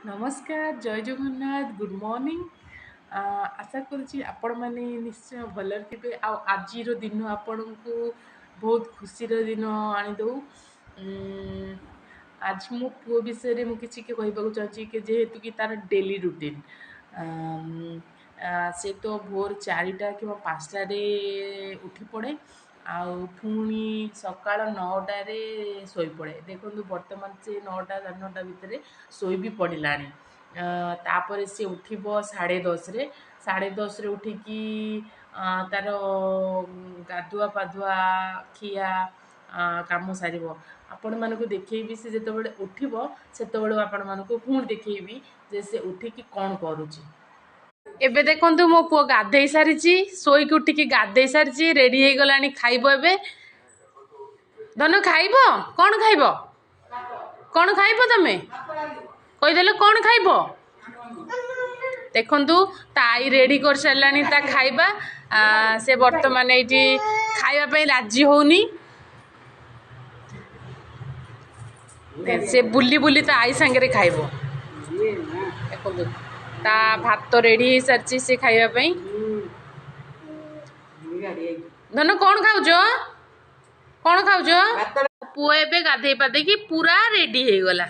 नमस्कार जय Jagannath good morning आशा करुँची आपण मैंने निश्चय भलर थे आज दिन आपण को बहुत खुशी दिन आनीदे आज मो पुओ विषय में किसी कहवाक चाहूँगी कि जेहेतु कि तार डेली रुटीन से तो भोर 4टा कि 5टारे उठी पड़े आउ पुणी सकाळ 9टारे शोई पड़े देखो बर्तमान से 9टा 9:30 भितर शोई भी पड़िलानी तापर से उठिबो 10:30 रे 10:30 रे उठिकी तार गाधुआ पाधुआ खिया काम सारिबो आपण मानक देखैबी से जेतेबेले उठिबो सेतेबेले आपण मानक पुणी देखैबी जे से उठिकी कोन करूची। एबे देखंतु मो पुओ गाधेई सारिची सोईकी उठिकी गाधेई सारिची रेडी हे गलानी खाइबो एबे धन खाइबो कोन खाइबो तमे कहि देले कोन खाइबो देखंतु ताई रेडी कर सारलानी ता खाइबा से वर्तमान एठी खाइबा पई राजी होउनी से बुली बुली ता आई संगे खाइबो देखंतु ता भात तो रेडी हो सारी से खाइबा पई धन कोन खाउजो पुओ एबे गाधेई पाधे कि पूरा रेडी हे गला।